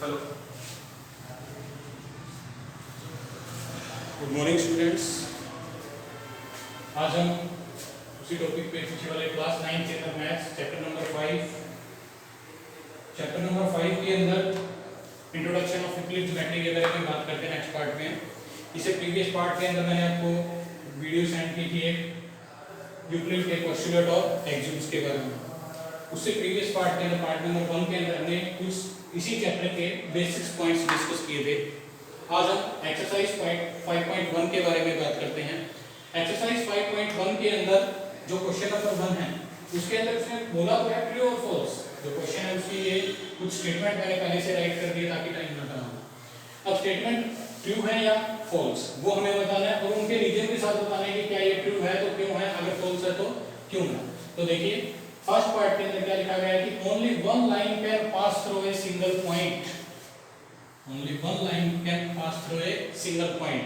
Hello, good morning students. आज हम उसी टॉपिक पे पीछे वाले क्लास 9 के अंदर मैथ्स चैप्टर नंबर 5 के अंदर इंट्रोडक्शन ऑफ यूक्लिड ज्योमेट्री के बारे में बात करते हैं नेक्स्ट पार्ट में। इससे प्रीवियस पार्ट के अंदर मैंने आपको वीडियो सेंड की थी एक यूक्लिड के पोस्टुलेट और एक्सिम्स के बारे में। उससे प्रीवियस पार्ट के अंदर पार्ट नंबर 1 के अंदर हमने कुछ इसी चैप्टर के बेसिक्स पॉइंट्स डिस्कस किए थे। आज हम एक्सरसाइज 5.1 के बारे में बात करते हैं। एक्सरसाइज 5.1 के अंदर जो क्वेश्चन नंबर 1 है उसके अंदर उसने बोला तो है ट्रू और फॉल्स। जो क्वेश्चन है उसकी ये कुछ स्टेटमेंट मैंने पहले से राइट कर दिया ताकि टाइम ना खराब। अब स्टेटमेंट ट्रू है या फॉल्स वो हमें बताना है और उनके रीजन के साथ बताना है कि क्या ये ट्रू है तो क्यों है, अगर फॉल्स है तो क्यों ना। तो देखिए फर्स्ट पार्ट के अंदर क्या लिखा गया है कि only one line can pass through a single point. Only one line can pass through a single point.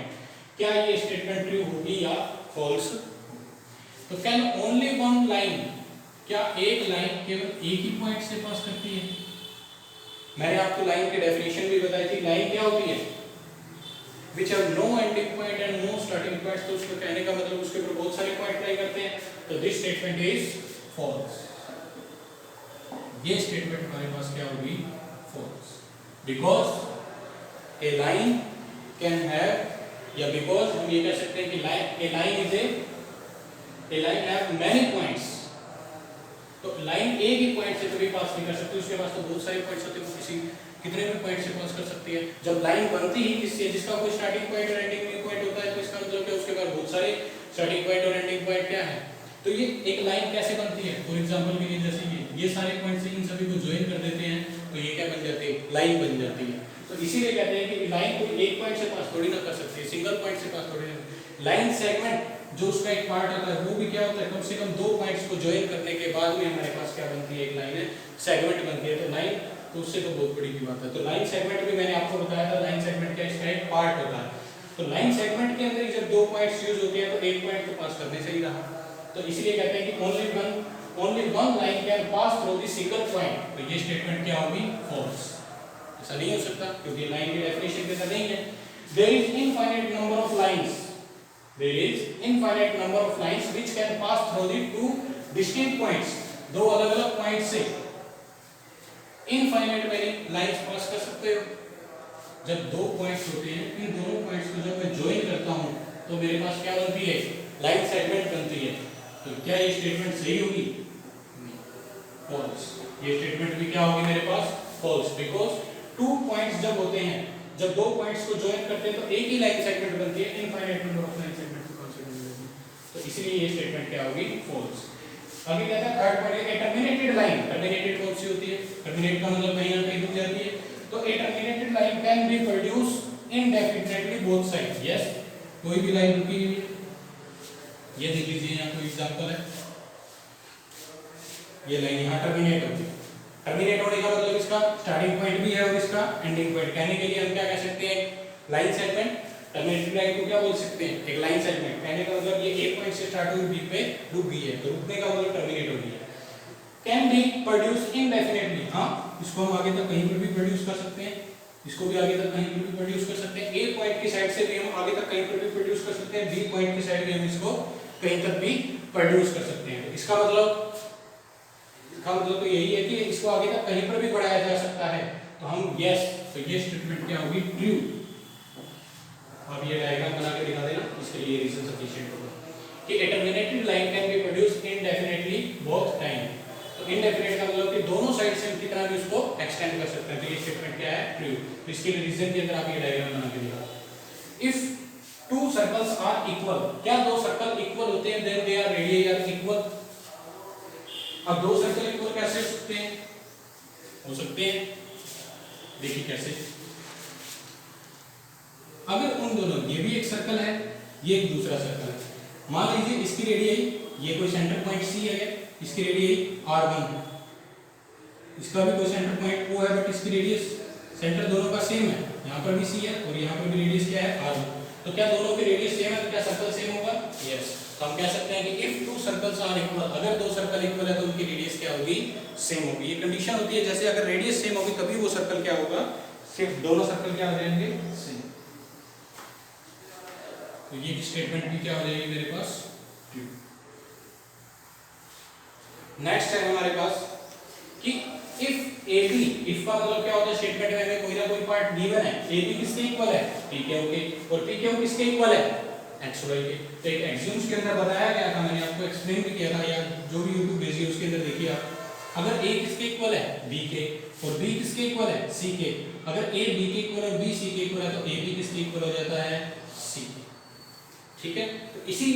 क्या ये स्टेटमेंट ट्रू होगी या फॉल्स? तो कैन ओनली वन लाइन, क्या एक लाइन केवल एक ही पॉइंट से पास करती है? मैंने आपको लाइन की डेफिनेशन भी बताई थी। लाइन क्या होती है? which have no ending point and no starting point। तो उसको कहने का मतलब उसके ऊपर बहुत सारे पॉइंट लाई करते हैं। तो दिस स्टेटमेंट इज फॉल्स। ये स्टेटमेंट हमारे पास क्या होगी? False. Because a line can have, या बिकॉज हम ये कह सकते हैं कि a line have many points. तो लाइन एक ही पॉइंट से कभी पास नहीं कर सकती, उसके पास तो बहुत सारे पॉइंट्स होते हैं, वो किसी कितने भी पॉइंट से पास कर सकती है। जब लाइन बनती ही किससे, जिसका कोई स्टार्टिंग पॉइंट और एंडिंग पॉइंट होता है, तो इसका मतलब क्या उसके पास बहुत सारे स्टार्टिंग पॉइंट और एंडिंग पॉइंट क्या है। तो ये एक लाइन कैसे बनती है? फॉर एग्जांपल के लिए जैसे ये सारे पॉइंट से इन सभी को ज्वाइन कर देते हैं तो ये क्या बन जाती है? लाइन बन जाती है। तो इसीलिए कहते हैं कि लाइन को एक पॉइंट से पास थोड़ी ना कर सकती है, सिंगल पॉइंट से पास थोड़ी ना। लाइन सेगमेंट जो उसका एक पार्ट होता है वो भी क्या होता है, कम से कम दो पॉइंट्स को ज्वाइन करने के बाद में हमारे पास क्या बनती है? एक लाइन है, सेगमेंट बनती है। तो लाइन तो उससे तो बहुत बड़ी की बात है। तो लाइन सेगमेंट भी मैंने आपको बताया था, लाइन सेगमेंट क्या इसका एक पार्ट होता है। तो लाइन सेगमेंट के अंदर जब दो पॉइंट्स यूज होते हैं तो एक पॉइंट तो पास करने से ही रहा। तो इसलिए कहते हैं कि only one line can pass through the single point. तो ये स्टेटमेंट क्या होगी? फॉल्स। ऐसा नहीं हो सकता क्योंकि लाइन की डेफिनेशन के अंदर नहीं है। There is infinite number of lines, there is infinite number of lines which can pass through the two distinct points। दो अलग-अलग पॉइंट से इनफाइनाइट मैनी लाइंस पास कर सकते हो। जब दो पॉइंट्स होते हैं, इन दोनों पॉइंट्स को जब मैं ज्वाइन करता हूं तो मेरे पास क्या बनती है? लाइन सेगमेंट बनती है। तो क्या ये स्टेटमेंट सही होगी? फॉल्स। ये स्टेटमेंट भी क्या होगी मेरे पास? फॉल्स। बिकॉज टू पॉइंट्स जब होते हैं, जब दो पॉइंट्स को ज्वाइन करते हैं तो एक ही लाइन सेगमेंट बनती है, infinite number of line segment को कंसीडर करते हैं। तो इसलिए ये स्टेटमेंट क्या होगी? फॉल्स। आगे कहता है थर्ड पॉइंट, ए टर्मिनेटेड लाइन। टर्मिनेटेड कौन सी होती है? टर्मिनेट का मतलब कहीं ना कहीं रुक जाती है। तो A terminated line can be produce indefinitely both side. Yes, कोई भी लाइन रुकी हुई है, ये देख लीजिए यहाँ कोई एग्जांपल है, ये लाइन यहाँ टर्मिनेट होती है। टर्मिनेट होने का मतलब इसका स्टार्टिंग पॉइंट भी है और इसका एंडिंग पॉइंट। कहने के लिए हम क्या कह सकते हैं? Line segment. टर्मिनेटेड लाइन को क्या बोल सकते हैं? एक लाइन सेगमेंट। कहने का मतलब ये एक पॉइंट से स्टार्ट हुई, बी पे रुक गई है, तो रुकने का मतलब टर्मिनेट हो गई है। Can be produce indefinitely. हाँ, इसको हम आगे तक कहीं पर भी प्रोड्यूस कर सकते हैं, इसको भी आगे तक कहीं पर भी प्रोड्यूस कर सकते हैं। ए पॉइंट की साइड से भी हम आगे तक कहीं पर भी प्रोड्यूस कर सकते हैं, बी पॉइंट की साइड भी हम इसको कहीं तक भी प्रोड्यूस कर सकते हैं। इसका मतलब तो यही है कि इसको आगे तक कहीं पर भी बढ़ाया जा सकता है। तो हम यस, तो ये स्टेटमेंट क्या होगी? ट्रू। अब ये डायग्राम बना के दिखा देना, इसके लिए रीजन सफिशिएंट होगा कि A terminated line can be produced indefinitely both time. तो इनडेफिनिट का मतलब कि दोनों साइड से हम कितना भी उसको एक्सटेंड कर सकते हैं। तो ये स्टेटमेंट क्या है? ट्रू। तो इसके लिए रीजन के अंदर आप ये डायग्राम बना के दिखा। If two circles are equal, क्या दो सर्कल इक्वल होते हैं? Then their radius are equal. अब दो सर्कल इक्वल कैसे हो सकते हैं? हो सकते हैं, देखिए कैसे। अगर उन दोनों, ये भी एक सर्कल है, ये एक दूसरा सर्कल है, मान लीजिए इसकी रेडियस, ये कोई सेंटर पॉइंट सी है, इसकी रेडियस r1 है, इसका भी कोई सेंटर पॉइंट O है, बट इसकी रेडियस सेंटर दोनों का सेम है, यहाँ पर भी c है और यहाँ पर भी रेडियस क्या है? r1। तो क्या दोनों की रेडियस सेम है तो क्या सर्कल सेम होगा? यस। तो हम कह सकते हैं कि if two circles are equal, अगर दो सर्कल इक्वल है तो उनकी रेडियस क्या होगी? सेम होगी। ये कंडीशन होती है, जैसे अगर रेडियस सेम होगी तभी वो सर्कल क्या होगा? सिर्फ दोनों सर्कल क्या हो जाएंगे, सेम। तो ये स्टेटमेंट भी क्या हो जाएगी मेरे पास, ट्रू। नेक्स्ट है हमारे पास कि इफ ए बी, इफ का मतलब क्या होता है, स्टेटमेंट में हमें कोई ना कोई पार्ट गिवन है, ए बी किसके इक्वल है, पी क्यू के, और पी क्यू किसके इक्वल है, एक्स वाई के। तो एक एक्सियोम्स के अंदर बताया गया था, मैंने आपको एक्सप्लेन भी किया था, या जो भी यूट्यूब भेजी उसके अंदर देखिए आप, अगर ए किसके इक्वल है, बी के, और बी किसके इक्वल है, सी के, अगर ए बी के इक्वल और बी सी के इक्वल है तो ए बी किसके इक्वल हो जाता है, सी के। ठीक है, तो इसी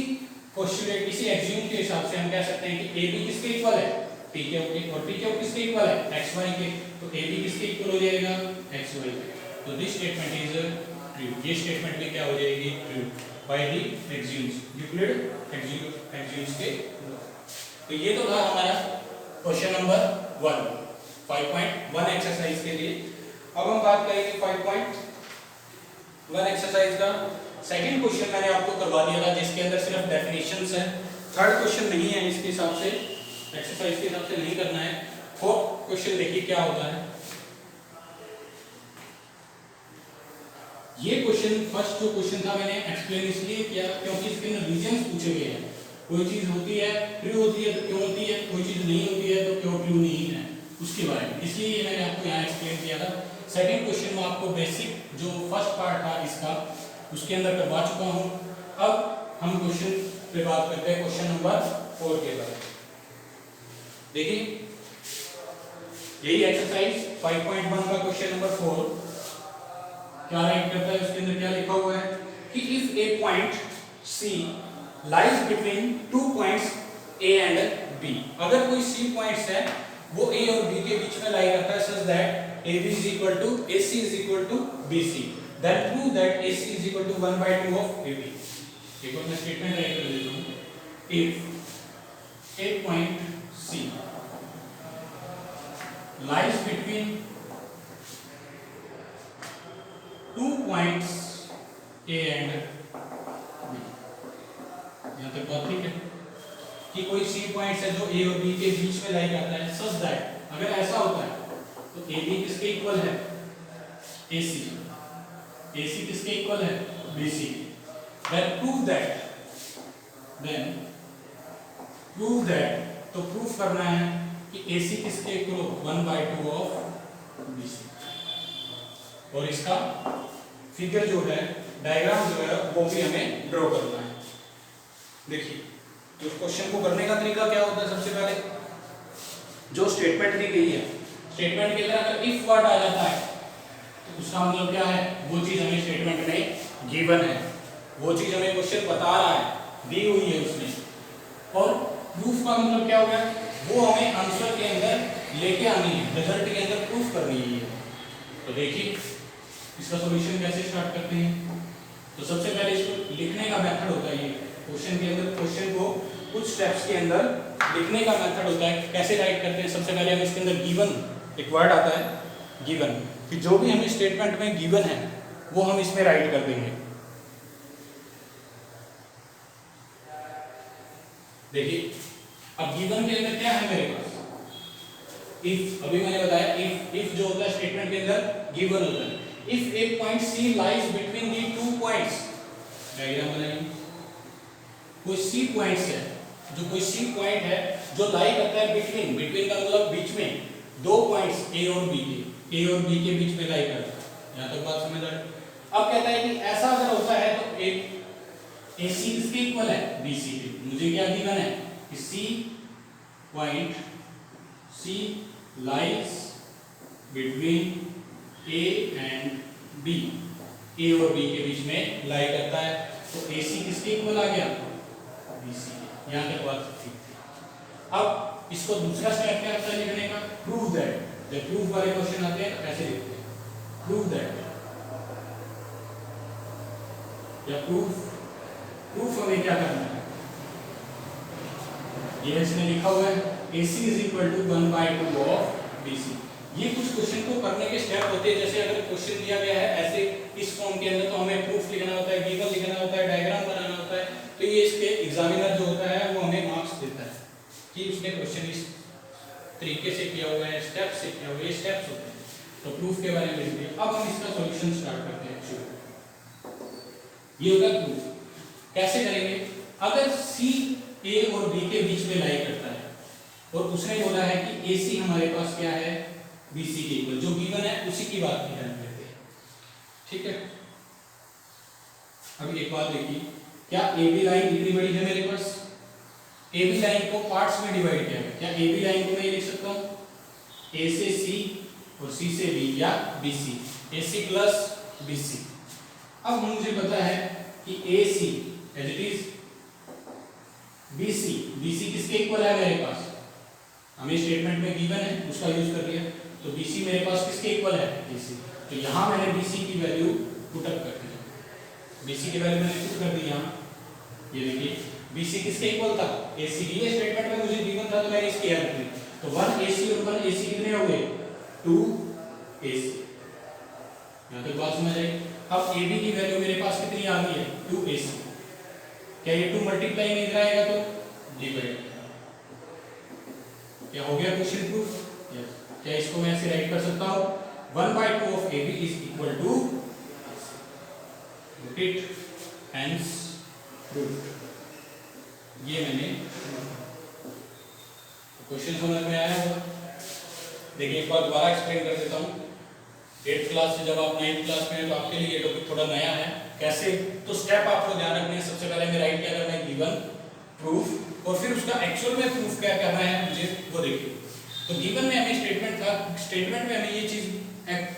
पोस्टुलेट, इसी एक्सियोम के हिसाब से हम कह सकते हैं कि ए बी किसके इक्वल है, पी क्यू के, और पी क्यू किसके इक्वल है, एक्स वाई के। तो ए बी किसके इक्वल हो जाएगा, एक्स वाई के। तो दिस स्टेटमेंट इज ट्रू, ये स्टेटमेंट भी क्या हो जाएगी, ट्रू बाय द एक्सियोम्स, यूक्लिड एक्सियोम्स के। तो ये तो था हमारा क्वेश्चन नंबर 1, 5.1 एक्सरसाइज के लिए। अब हम बात करेंगे 5.1 एक्सरसाइज का। सेकंड क्वेश्चन मैंने आपको करवा दिया था जिसके अंदर सिर्फ डेफिनेशंस है, थर्ड क्वेश्चन नहीं है इसके हिसाब से, एक्सरसाइज के हिसाब से नहीं करना है। फोर्थ क्वेश्चन देखिए क्या होता है। ये क्वेश्चन, फर्स्ट जो क्वेश्चन था मैंने एक्सप्लेन इसलिए किया क्योंकि इसके अंदर रीजंस पूछे गए हैं। कोई चीज होती है ट्रू होती है तो क्यों होती है, कोई चीज नहीं होती है तो क्यों ट्रू नहीं है, उसके बारे में, इसलिए ये मैंने आपको यहाँ एक्सप्लेन किया था। सेकंड क्वेश्चन में आपको बेसिक जो फर्स्ट पार्ट था इसका, उसके अंदर करवा चुका हूँ। अब हम क्वेश्चन पे बात करते हैं, क्वेश्चन नंबर 4 के बारे में। देखिए यही एक्सरसाइज 5.1 का क्वेश्चन नंबर 4 क्या राइट करता है, उसके अंदर क्या लिखा हुआ है कि if a point C lies between 2 points A and B, अगर कोई सी पॉइंट्स है वो ए और बी के बीच में लाई करता है such that A B is equal to A C is equal to B C, then prove that A C is equal to 1/2 of A B. एक और मैं स्टेटमेंट राइट कर देता हूं, if a point C lies between 2 points A and B, यहाँ तक बात ठीक है कि कोई C पॉइंट्स है जो A और B के बीच में लाई करता है, सच दैट अगर ऐसा होता है तो AB किसके इक्वल है, AC, AC किसके इक्वल है, BC, then prove that, तो प्रूफ करना है कि AC किसके इक्वल, 1/2 ऑफ BC, और इसका फिगर जो है, डायग्राम जो है वो भी हमें ड्रॉ करना है। देखिए तो क्वेश्चन को करने का तरीका क्या होता है, सबसे पहले जो स्टेटमेंट दी गई है, स्टेटमेंट के अंदर अगर इफ वर्ड आ जाता है तो उसका मतलब क्या है, वो चीज हमें स्टेटमेंट में गिवन है, वो चीज हमें क्वेश्चन बता रहा है, दी हुई है उसने। और प्रूफ का मतलब क्या हो गया, वो हमें आंसर के अंदर लेके आनी है, रिजल्ट के अंदर प्रूफ करनी है। तो देखिए इसका सॉल्यूशन कैसे स्टार्ट करते हैं। तो सबसे पहले इसको लिखने का मेथड होता है, ये क्वेश्चन के अंदर क्वेश्चन को कुछ स्टेप्स के अंदर लिखने का मेथड होता है। कैसे राइट करते हैं, सबसे पहले हम इसके अंदर गिवन, एक वर्ड आता है गिवन, कि जो भी हमें स्टेटमेंट में गिवन है वो हम इसमें राइट कर देंगे। देखिए अब गिवन के अंदर क्या है मेरे पास, इफ, अभी मैंने बताया इफ जो होता है स्टेटमेंट के अंदर गिवन होता है। If a point C lies between the 2 points, diagram बनाइए, कोई सी पॉइंट्स है, जो कोई सी पॉइंट है जो लाई करता है बिटवीन, बिटवीन का मतलब बीच में, 2 पॉइंट्स ए और बी के, ए और बी के बीच में लाई करता है। यहां तक बात समझ आ रही। अब कहता है कि ऐसा अगर होता है तो एक AC किसके इक्वल है, BC के। मुझे क्या गिवन है कि C point C lies between A and B, A और B के बीच में लाई करता है, तो AC किसके इक्वल आ गया, BC के। यहाँ तक बात ठीक थी। अब इसको दूसरा स्टेप क्या होता है लिखने का, प्रूव दैट। जब प्रूफ वाले क्वेश्चन आते हैं तो ऐसे लिखते हैं, प्रूव दैट, या प्रूफ हमें क्या करना है, ये इसमें लिखा हुआ है AC is equal to 1/2 of BC। ये कुछ क्वेश्चन को करने के स्टेप होते हैं, जैसे अगर क्वेश्चन दिया गया है ऐसे इस फॉर्म के अंदर तो हमें प्रूफ लिखना होता है, गिवन लिखना होता है, डायग्राम बनाना होता है। तो ये इसके एग्जामिनर जो होता है वो हमें मार्क्स देता है कि उसने क्वेश्चन इस तरीके से किया हुआ है, स्टेप से किया हुआ है, ये स्टेप्स होते हैं। तो प्रूफ के बारे में लिख दिया। अब हम इसका सॉल्यूशन स्टार्ट करते हैं। ये होगा प्रूफ। कैसे करेंगे? अगर सी ए और बी के बीच में लाई करता है और उसने बोला है कि ए सी हमारे पास क्या है, बी सी के इक्वल, जो गिवन है उसी की बात की ध्यान देते हैं। ठीक है, अभी एक बात देखिए, क्या ए बी लाइन इतनी बड़ी है मेरे पास? ए बी लाइन को पार्ट्स में डिवाइड किया है। क्या ए बी लाइन को मैं लिख सकता हूं ए से सी और सी से बी, या B C, A C plus B C. अब मुझे पता है कि A C as it is B C, B C किसके इक्वल है मेरे पास? हमें स्टेटमेंट में गिवन है, उसका यूज कर लिया। तो बी सी मेरे पास किसके इक्वल है? ए सी। तो यहां मैंने बी सी की वैल्यू पुट अप कर दी, बी सी की वैल्यू मैंने पुट कर दी यहां। ये देखिए बी सी किसके इक्वल था? ए सी। ये स्टेटमेंट में मुझे गिवन था तो मैंने इसकी हेल्प ली। तो 1 ए सी और 1 ए सी कितने हो गए? 2 ए सी। यहां तक बात समझ आई। अब ए बी की वैल्यू मेरे पास कितनी आ गई है? 2 ए सी। क्या ये 2 मल्टीप्लाई में इधर आएगा तो डिवाइड, क्या हो गया क्वेश्चन प्रूफ? यस। क्या इसको मैं ऐसे राइट कर सकता हूं? 1/2 of A B is equal to it, hence proof. ये मैंने क्वेश्चन समझ में आया होगा। देखिए एक बार दोबारा एक्सप्लेन कर देता हूं। 8th क्लास से जब आप 9th क्लास में हैं तो आपके लिए ये टॉपिक थोड़ा नया है। कैसे? तो स्टेप आपको ध्यान रखने हैं। सबसे पहले मैं राइट क्या करना है? गिवन, प्रूफ, और फिर उसका एक्चुअल में प्रूफ क्या करना है मुझे वो देखिए। तो गिवन में हमें स्टेटमेंट था, स्टेटमेंट में हमें ये चीज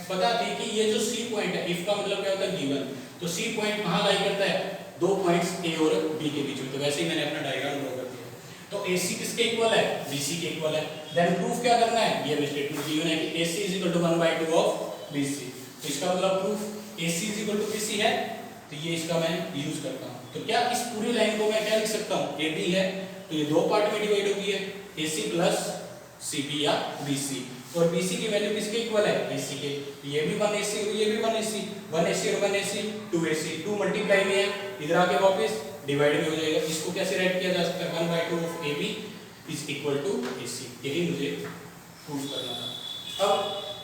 पता थी कि ये जो सी पॉइंट है, इफ का मतलब क्या होता है? गिवन। तो सी पॉइंट कहां लाई करता है? 2 पॉइंट्स ए और बी के बीच में। तो वैसे ही मैंने अपना डायग्राम ड्रॉ कर दिया। तो AC किसके इक्वल है? BC के इक्वल है। देन प्रूफ क्या करना है? ये स्टेटमेंट गिवन है कि AC is equal to 1/2 of BC। तो इसका मतलब proof AC is equal to BC है, तो ये इसका मैं यूज करता हूं। तो क्या इस पूरी लाइन को मैं क्या लिख सकता हूं? AB है तो ये 2 पार्ट में डिवाइड होगी है, AC प्लस CB या BC। और BC की वैल्यू किसके इक्वल है? AC के। ये भी 1AC और ये भी 1AC, 1AC और 1AC 2AC, 2 मल्टीप्लाई में है, इधर आके वापस डिवाइड में हो जाएगा। इसको कैसे राइट किया जा सकता है? 1/2 of AB is equal to AC। यही मुझे प्रूफ करना था। अब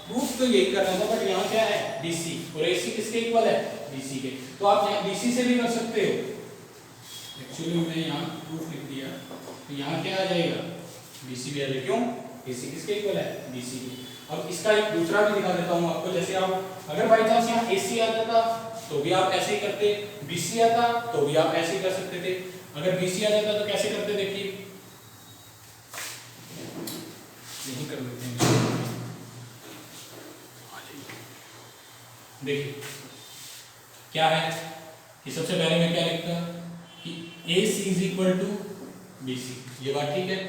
प्रूफ तो यही करना था, बट यहाँ क्या है? BC, और AC किसके इक्वल है? BC के। तो आप यहाँ BC से भी कर सकते हो। एक्चुअली मैं यहाँ प्रूफ लिख दिया, तो यहाँ क्या आ जाएगा? BC भी आ जाएगा। क्यों? AC किसके इक्वल है? BC के। अब इसका एक दूसरा भी दिखा देता हूँ आपको। जैसे आप अगर बाई चांस यहाँ AC आ जाता तो भी आप ऐसे ही करते, BC आता तो भी आप ऐसे ही कर सकते थे। अगर BC आ जाता तो कैसे करते? देखिए यही कर लेते हैं। देखिए क्या है कि सबसे पहले मैं क्या लिखता कि AC is equal to BC। ये बात ठीक है।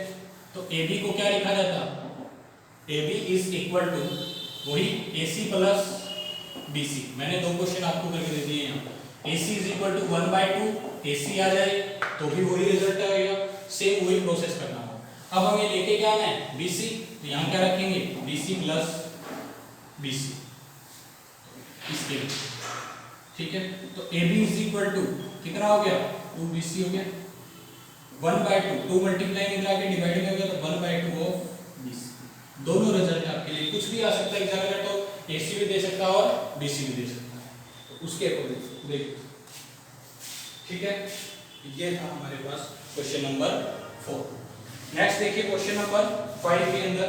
तो AB को क्या लिखा जाता? AB इज इक्वल टू वही AC प्लस BC। मैंने 2 क्वेश्चन आपको करके दे दिए यहाँ। AC is equal to 1/2 AC आ जाए तो भी वही रिजल्ट आएगा, सेम वही प्रोसेस करना होगा। अब हमें लेके क्या आना है? BC। तो यहाँ क्या रखेंगे? BC प्लस BC इसके, ठीक है। तो AB इज इक्वल टू कितना हो गया? 2BC हो गया। 1/2, 2 मल्टीप्लाई में आके डिवाइड में हो गया, तो 1/2 ऑफ BC। दोनों रिजल्ट आपके लिए कुछ भी आ सकता है एग्जामिनर, तो AC भी दे सकता है और BC भी दे सकता है, तो उसके अकॉर्डिंग देखिए, ठीक है। ये था हमारे पास क्वेश्चन नंबर 4। नेक्स्ट देखिए क्वेश्चन नंबर 5 के अंदर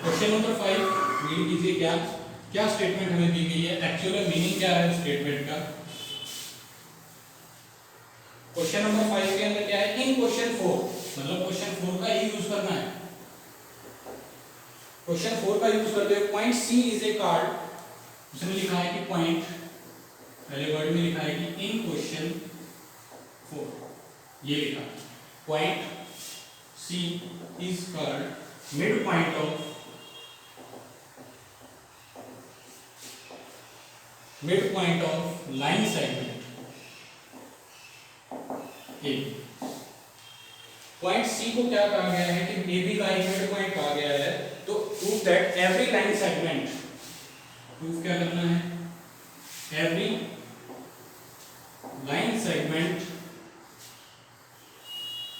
क्वेश्चन नंबर 5 रीड कीजिए। क्या क्या स्टेटमेंट हमें दी गई है? एक्चुअल मीनिंग क्या है स्टेटमेंट का? क्वेश्चन नंबर 5 के अंदर क्या है? इन क्वेश्चन 4, मतलब क्वेश्चन 4 का ही यूज करना है। क्वेश्चन 4 का यूज करते हुए point C is a card, उसने लिखा है कि पॉइंट, पहले वर्ड में लिखा है कि इन क्वेश्चन 4, ये लिखा point C is called mid point of line segment A। Point C को क्या कहा गया है कि AB का एक मिड पॉइंट कहा गया है, तो prove that every line segment, proof क्या करना है? Every line segment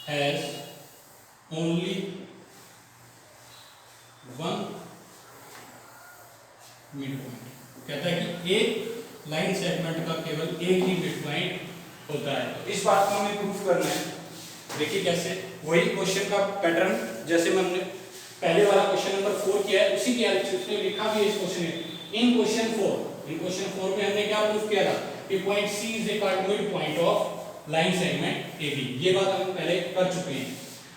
has only mid point. कहता है कि एक लाइन सेगमेंट का केवल एक ही मिड पॉइंट होता है। तो इस बात को हमें प्रूफ करना है। देखिए कैसे, वही क्वेश्चन का पैटर्न जैसे हमने पहले वाला क्वेश्चन नंबर 4 किया है, उसी के एल्सियस में लिखा भी है इस क्वेश्चन में। इन क्वेश्चन 4 में हमने क्या प्रूफ किया था कि point C is a mid point of line segment AB। ये बात हम पहले कर चुके हैं।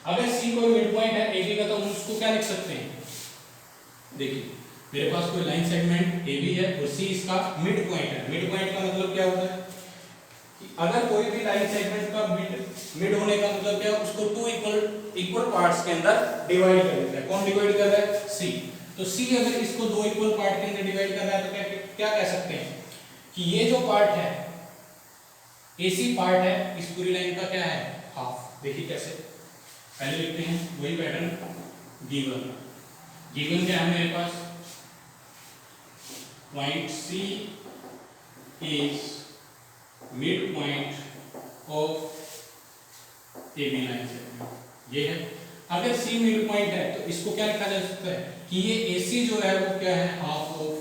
अगर सी कोई मिड पॉइंट है AB का, तो हम उसको क्या लिख सकते हैं? देखिए मेरे पास कोई लाइन सेगमेंट AB है और C इसका मिड पॉइंट है। मिड पॉइंट का मतलब क्या होता है कि अगर कोई भी लाइन सेगमेंट का मिड होने का मतलब क्या, उसको टू इक्वल पार्ट्स के अंदर डिवाइड कर देता है। कौन डिवाइड कर रहा है? C। तो C अगर इसको दो इक्वल पार्ट के अंदर डिवाइड कर रहा है तो क्या कह सकते हैं कि ये जो पार्ट है AC पार्ट है, इस पूरी लाइन का क्या है? हाफ। देखिए कैसे, पहले लिखते हैं वही पैटर्न। गिवन क्या है मेरे पास? Point C is mid point of AB line segment, ये है। अगर C मिड पॉइंट है तो इसको क्या लिखा जा सकता है कि ये AC जो है वो क्या है? हाफ ऑफ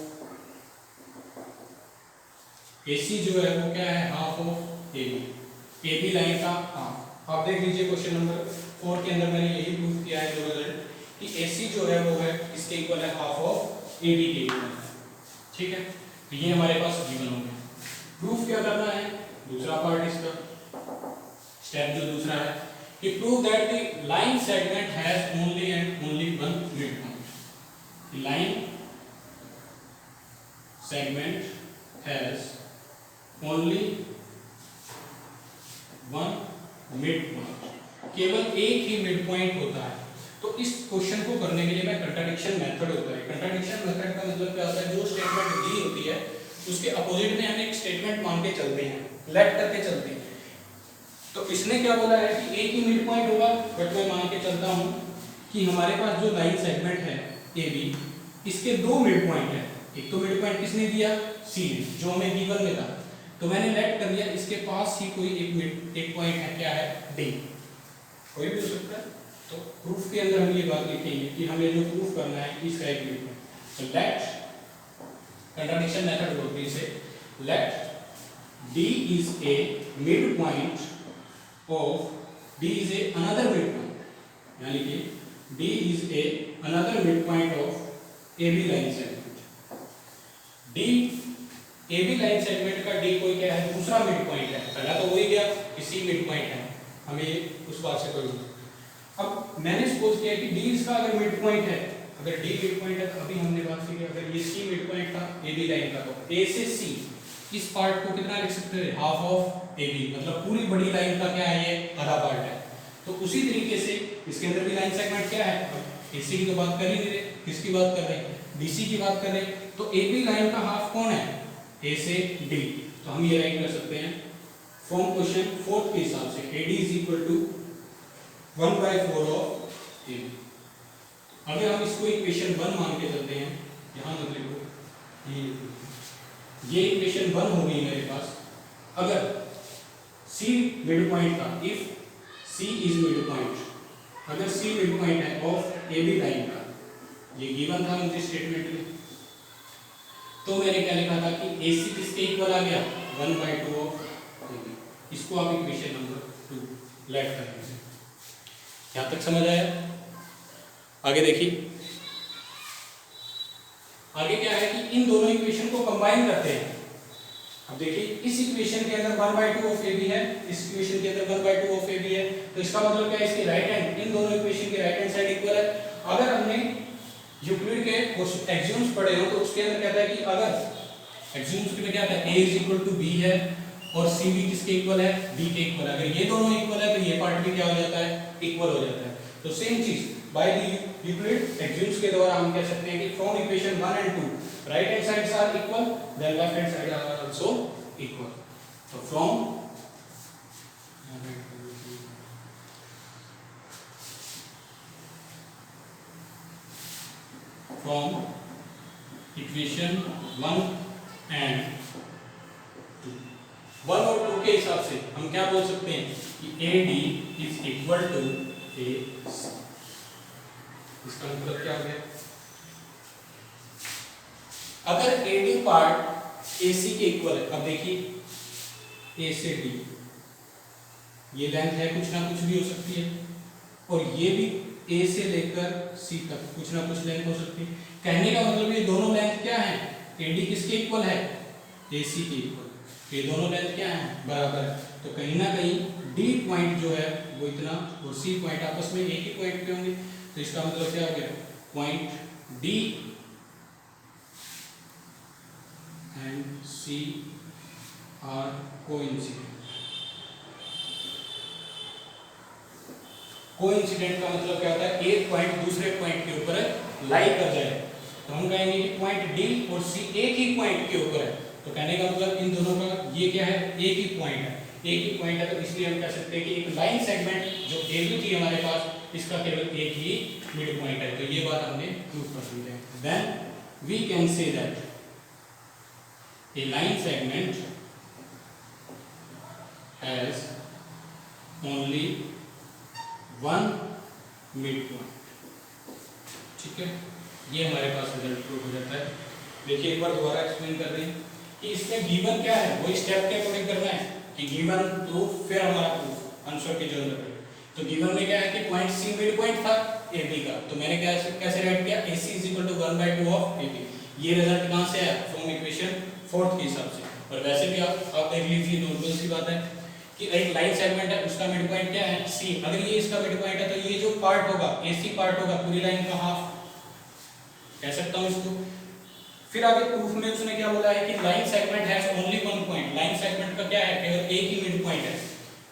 AC जो है वो क्या है? हाफ ऑफ AB लाइन का हाफ। आप देख लीजिए क्वेश्चन नंबर 4 के अंदर मैंने यही प्रूफ किया है जो रिजल्ट, कि AC जो है वो है इसके इक्वल है हाफ ऑफ AB के इक्वल है। ठीक है, तो ये हमारे पास गिवन हो गया। प्रूफ क्या करना है? दूसरा पार्ट इसका, स्टेप जो दूसरा है कि prove that the line segment has only and only one mid point. Line segment has only one mid point, केवल एक ही मिड पॉइंट होता है। तो इस क्वेश्चन को करने के लिए मैं कंट्राडिक्शन मेथड होता है। कंट्राडिक्शन मेथड का मतलब क्या होता है? जो स्टेटमेंट दी होती है उसके अपोजिट में हम एक स्टेटमेंट मान के चलते हैं, लेट करके चलते हैं। तो इसने क्या बोला है कि एक ही मिड पॉइंट होगा, बट मैं मान के चलता हूं कि हमारे पास जो लाइन सेगमेंट है AB, इसके दो मिड पॉइंट है। एक तो मिड पॉइंट किसने दिया? C ने, जो हमें गिवन में था। तो मैंने लेट कर दिया इसके पास ही कोई एक पॉइंट है, क्या है? D। कोई भी हो सकता है। तो प्रूफ के अंदर हम ये बात लिखेंगे कि हमें जो प्रूफ करना है इसका एक मिड पॉइंट। तो लेट, कंट्राडिक्शन मेथड बोलते हैं इसे, late D is a mid point of D is a another mid point, यानी कि D is a another mid point of AB line segment। D AB line segment का D कोई क्या है? दूसरा मिड पॉइंट है। पहला तो वही गया कि C मिड पॉइंट है, हमें उस बात से कोई। अब मैंने सपोज किया कि D इसका अगर मिड पॉइंट है, अगर D मिड पॉइंट है, तो अभी हमने बात की अगर ये C मिड पॉइंट था AB लाइन का, तो A से C इस पार्ट को कितना लिख सकते हैं? हाफ ऑफ AB, मतलब पूरी बड़ी लाइन का क्या है? ये आधा पार्ट है। तो उसी तरीके से इसके अंदर भी लाइन सेगमेंट क्या है? AC की तो बात कर ही नहीं रहे, किसकी बात कर रहे हैं? DC की बात कर रहे हैं। तो AB लाइन का हाफ कौन है? A से D। तो हम ये राइट कर सकते हैं फ्रॉम क्वेश्चन 4 के हिसाब से AD is equal to 1/4 of AB। अगर हम इसको इक्वेशन 1 मान के चलते हैं, यहां मत लिखो, ये इक्वेशन 1 हो गई मेरे पास। अगर C मिड पॉइंट का, if C is mid point, अगर C मिड पॉइंट है ऑफ AB लाइन का, ये गिवन था मुझे स्टेटमेंट में, तो मैंने क्या लिखा था कि AC किसके इक्वल आ गया? 1/2 ऑफ AB। इसको आप इक्वेशन नंबर 2 लेट कर लीजिए। यहां तक समझ आया? आगे देखिए, आगे क्या है कि इन दोनों इक्वेशन को कंबाइन करते हैं। अब देखिए इस इक्वेशन के अंदर 1/2 ऑफ AB है, इस इक्वेशन के अंदर 1/2 ऑफ AB है, तो इसका मतलब क्या है? इसकी राइट हैंड, इन दोनों इक्वेशन की राइट हैंड साइड इक्वल है। अगर हमने यूक्लिड के एक्सियोम्स पढ़े हो तो उसके अंदर कहता है कि अगर एक्सियोम्स में क्या था? A is equal to B है और C भी किसके इक्वल है? B के इक्वल है। अगर ये दोनों इक्वल है तो ये पार्ट भी क्या हो जाता है? इक्वल हो जाता है। तो सेम चीज बाय द यूक्लिड एक्सियोम्स के द्वारा हम कह सकते हैं कि from equation 1 and 2 right hand sides are equal, then left hand side are also equal. तो फ्रॉम इक्वेशन 1 एंड 2, 1 और 2 के हिसाब से हम क्या बोल सकते हैं कि AD is equal to AC। इसका मतलब क्या हो गया? अगर AD पार्ट AC के इक्वल है, अब देखिए A से D ये लेंथ है, कुछ ना कुछ भी हो सकती है, और ये भी A से लेकर C तक कुछ ना कुछ लेंथ हो सकती है। कहने का मतलब ये दोनों लेंथ क्या है, AD किसके इक्वल है, AC के इक्वल। ये दोनों लेंथ क्या है, बराबर है। तो कहीं ना कहीं D पॉइंट जो है वो इतना और C पॉइंट आपस में एक ही पॉइंट पे होंगे। तो इसका मतलब क्या हो गया, point D and C are coincident. Coincident का मतलब क्या होता है, एक पॉइंट दूसरे पॉइंट के ऊपर लाई कर जाए। तो हम कहेंगे कि पॉइंट डी और सी एक ही पॉइंट के ऊपर है। तो कहने का मतलब इन दोनों का ये क्या है, एक ही पॉइंट है, एक ही पॉइंट है। तो इसलिए हम कह सकते हैं कि एक लाइन सेगमेंट जो AB थी हमारे पास, इसका केवल एक ही मिड पॉइंट है। तो ये बात हमने प्रूव कर दी है। Then we can say that a line segment has only one midpoint. ठीक है, ये हमारे पास रिजल्ट प्रूव हो जाता है। देखिए एक बार दोबारा एक्सप्लेन कर रहे हैं कि इसमें गिवन क्या है, वही स्टेप के अकॉर्डिंग करना है कि गिवन प्रूफ फिर हमारा प्रूफ आंसर की जरूरत है। तो गिवन में क्या है कि पॉइंट C मिड पॉइंट था AB का, तो मैंने कैसे राइट किया, AC = 1/2 ऑफ AB। ये रिजल्ट कहां से आया, फ्रॉम इक्वेशन 4 के हिसाब से। और वैसे भी आप देख लीजिए, नॉर्मल सी बात है कि एक लाइन सेगमेंट है, उसका मिड पॉइंट क्या है, C। अगर ये इसका मिड पॉइंट है तो ये जो पार्ट होगा AC पार्ट होगा पूरी लाइन का हाफ कह सकता हूं इसको। फिर आगे प्रूफ में उसने क्या बोला है कि line segment has only one point. Line segment का क्या है, केवल एक ही मिड पॉइंट है।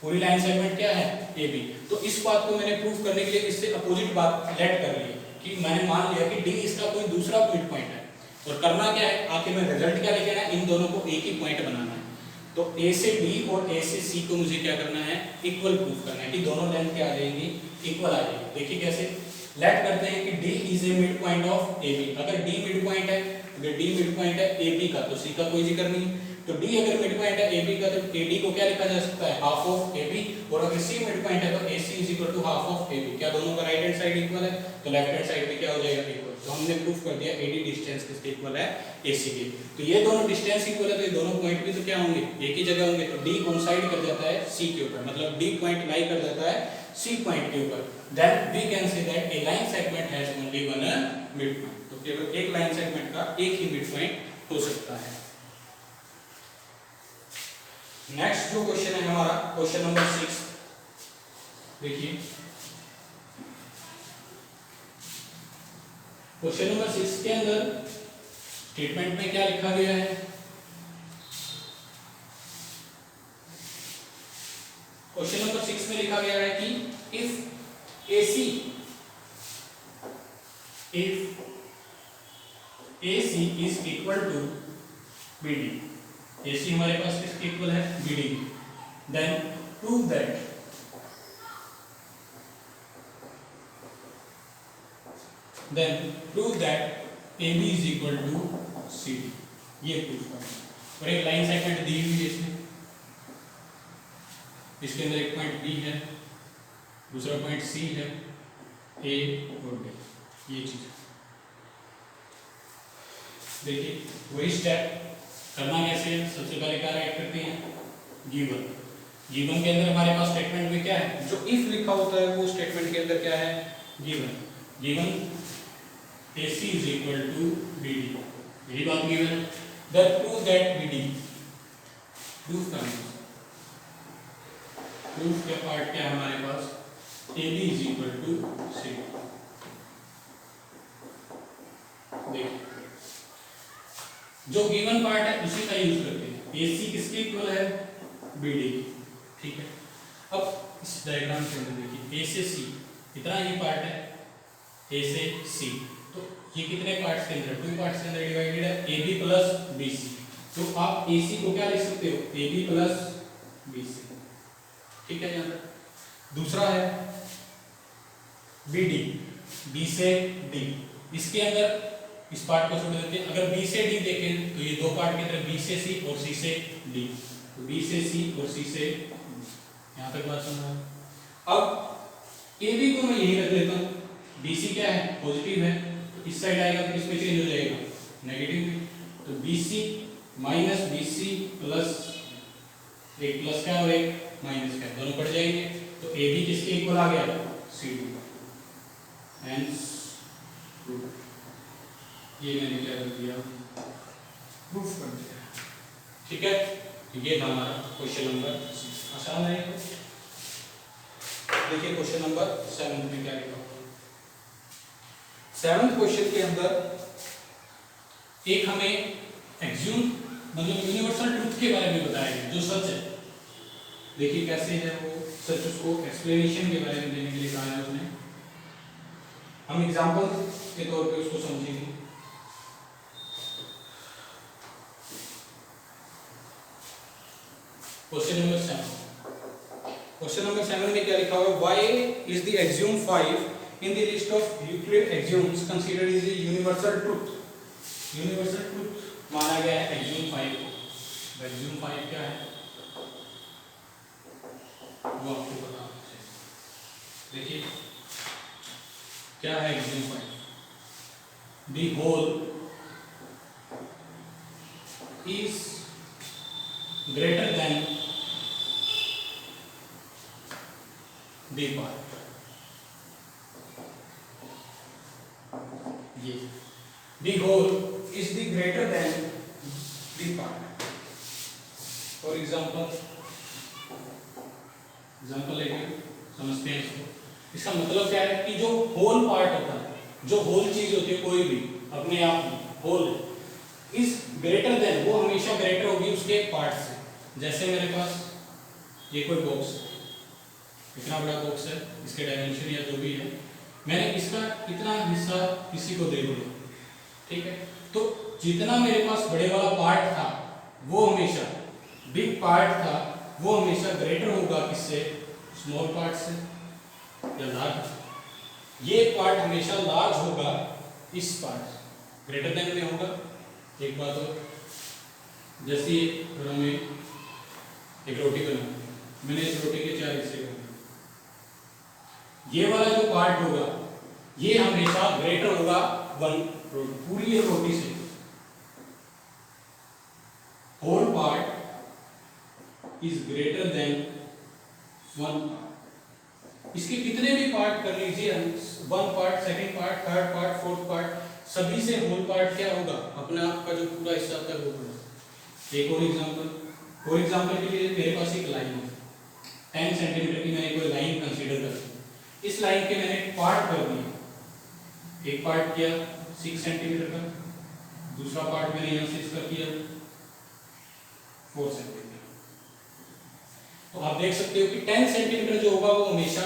पूरी लाइन सेगमेंट क्या है, AB। तो इस बात को मैंने प्रूफ करने के लिए इससे अपोजिट बात लेट कर ली कि मैंने मान लिया कि D इसका कोई दूसरा मिड पॉइंट है। और करना क्या है, आखिर में रिजल्ट क्या लेके आना है, इन दोनों को एक ही पॉइंट बनाना है। तो A से D और A से C को मुझे क्या करना है, इक्वल प्रूफ करना है कि दोनों लेंथ क्या आ जाएंगी, इक्वल आ जाएगी। देखिए कैसे, लेट करते हैं कि D is a mid point of AB। अगर D मिड पॉइंट है, अगर D मिड पॉइंट है AB का, तो C का कोई जिक्र नहीं। तो D अगर मिड पॉइंट है AB का, तो AD को क्या लिखा जा सकता है, हाफ ऑफ AB। और अगर C मिड पॉइंट है तो AC = हाफ ऑफ AB। क्या दोनों का राइट हैंड साइड इक्वल है, तो लेफ्ट हैंड साइड भी क्या हो जाएगा, इक्वल। तो हमने प्रूफ कर दिया AD डिस्टेंस किसके इक्वल है, AC के। तो ये दोनों डिस्टेंस इक्वल है, तो ये दोनों पॉइंट भी तो क्या होंगे, एक ही जगह होंगे। तो D कोइंसाइड कर जाता है C के ऊपर, मतलब D पॉइंट लाई कर जाता है C पॉइंट के ऊपर। Then we can say that a line segment has only one midpoint। तो केवल एक लाइन सेगमेंट का एक ही मिड पॉइंट हो सकता है। नेक्स्ट जो क्वेश्चन है हमारा, क्वेश्चन नंबर 6। देखिए क्वेश्चन नंबर 6 के अंदर स्टेटमेंट में क्या लिखा गया है, क्वेश्चन नंबर 6 में लिखा गया है कि if AC is equal to BD, AC हमारे पास किसके इक्वल है, BD, then prove that AB is equal to CD। ये प्रूफ करना। और एक लाइन सेगमेंट दी हुई है इसमें, इसके अंदर एक पॉइंट B है, दूसरा पॉइंट C है, A और B, ये चीज। देखिए वही स्टेप करना कैसे है, सबसे पहले क्या राइट करते हैं, गिवन। गिवन के अंदर हमारे पास स्टेटमेंट में क्या है, जो इफ लिखा होता है वो स्टेटमेंट के अंदर क्या है, गिवन AC = BD, यही बात गिवन है। Then prove that BD, proof करना, प्रूफ का पार्ट क्या है हमारे पास, AB = C। देखिए जो गिवन पार्ट है उसी का यूज करते हैं। AC किसके इक्वल है, BD। ठीक है, अब इस डायग्राम के अंदर देखिए A से C इतना ही पार्ट है, A से C, तो ये कितने पार्ट्स के अंदर, 2 पार्ट्स के अंदर डिवाइडेड है, AB + BC। तो आप AC को क्या लिख सकते हो, AB + BC। ठीक है, यहाँ तक। दूसरा है BD, B से D, इसके अंदर इस पार्ट को छोड़ देते हैं। अगर B से D देखें तो ये दो पार्ट की तरफ B से C और C से D, तो B से C और C से D। यहाँ तक बात समझ आया। अब AB को मैं यही रख लेता हूँ, BC क्या है, पॉजिटिव है, तो इस साइड आएगा तो किस पे चेंज हो जाएगा, नेगेटिव में। तो BC माइनस BC प्लस एक प्लस का और एक माइनस का दोनों पड़ जाएंगे, तो AB किसके इक्वल आ गया CD का। हेंस ये मैंने क्या कर दिया प्रूफ कर दिया। ठीक है, ये था हमारा क्वेश्चन नंबर, आसान है। देखिए क्वेश्चन नंबर 7 में क्या लिखा हुआ है। 7th क्वेश्चन के अंदर एक हमें एक्सियम मतलब यूनिवर्सल ट्रुथ के बारे में बताया गया जो सच है। देखिए कैसे है वो सच, उसको एक्सप्लेनेशन के बारे में देने के लिए कहा है उसने। हम एग्जांपल के तौर पे उसको समझेंगे। क्वेश्चन नंबर 7, क्वेश्चन नंबर 7 में क्या लिखा हुआ है, why is the axiom 5 in the list of Euclid axioms considered is the universal truth. Universal truth माना गया है एक्सियम 5 को। एक्सियम 5 क्या है वो आपको पता होना चाहिए। देखिए क्या है axiom 5, the whole is greater than the part. ये the whole is the greater than the part. For example लेके समझते हैं इसको। इसका मतलब क्या है कि जो होल पार्ट होता है, जो होल चीज होती है कोई भी अपने आप में होल इज ग्रेटर देन, वो हमेशा ग्रेटर होगी उसके पार्ट से। जैसे मेरे पास ये कोई बॉक्स है, इतना बड़ा बॉक्स है, इसके डायमेंशन या जो भी है, मैंने इसका इतना हिस्सा किसी को दे दिया, ठीक है, तो जितना मेरे पास बड़े वाला पार्ट था वो हमेशा बिग पार्ट था वो हमेशा ग्रेटर होगा किससे, स्मॉल पार्ट से या लार्ज। ये पार्ट हमेशा लार्ज होगा इस पार्ट ग्रेटर देन में होगा। एक बात और, जैसे अगर हमें एक रोटी बनानी, मैंने इस रोटी के 4 हिस्से बनाए, ये वाला जो पार्ट होगा ये हमेशा ग्रेटर होगा पूरी रोटी से। Whole part is greater than one part. इसके कितने भी पार्ट कर लीजिए, 1 part, 2nd part, 3rd part, 4th part, सभी से होल पार्ट क्या होगा, अपने आप का जो पूरा हिस्सा होता है वो होगा। एक और एग्जांपल के लिए मेरे पास एक लाइन है 10 सेंटीमीटर की, मैंने कोई लाइन कंसीडर कर ली। इस लाइन के मैंने पार्ट कर दिए, एक पार्ट किया 6 सेंटीमीटर का, दूसरा पार्ट मैंने यहाँ से इसका किया 4 सेंटीमीटर। तो आप देख सकते हो कि 10 सेंटीमीटर जो होगा वो हमेशा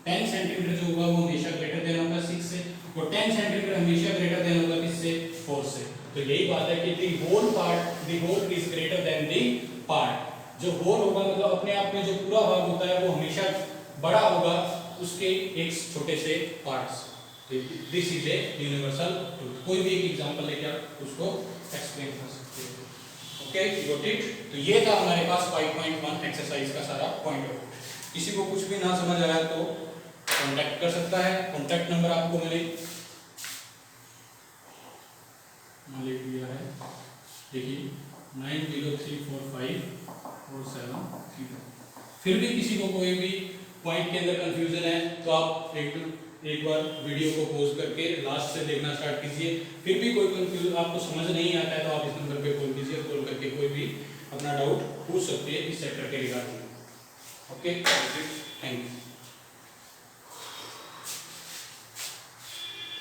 10 सेंटीमीटर जो होगा वो हमेशा ग्रेटर देन होगा 6 से, और 10 सेंटीमीटर हमेशा ग्रेटर देन होगा किससे, 4 से। तो यही बात है कि the whole is greater than the part. जो होल होगा मतलब अपने आप में जो पूरा भाग होता है वो हमेशा बड़ा होगा उसके एक छोटे से parts. This is a universal truth. कोई भी एक एग्जांपल लेके आप उसको एक्सप्लेन कर सकते हो। Okay, got it. तो ये था हमारे पास 5.1 एक्सरसाइज का सारा पॉइंट ऑफ। किसी को कुछ भी ना समझ आया तो कांटेक्ट कर सकता है। कांटेक्ट नंबर आपको मैंने लिख दिया है, देखिए 90345473। फिर भी किसी को कोई भी पॉइंट के अंदर कंफ्यूजन है तो आप एक बार वीडियो को पॉज करके लास्ट से देखना स्टार्ट कीजिए। फिर भी कोई कंफ्यूजन आपको समझ नहीं आता है तो आप इस नंबर पे कॉल कीजिए, कॉल करके कोई भी अपना डाउट पूछ सकते हैं इस सेक्टर के रिगार्डिंग। ओके।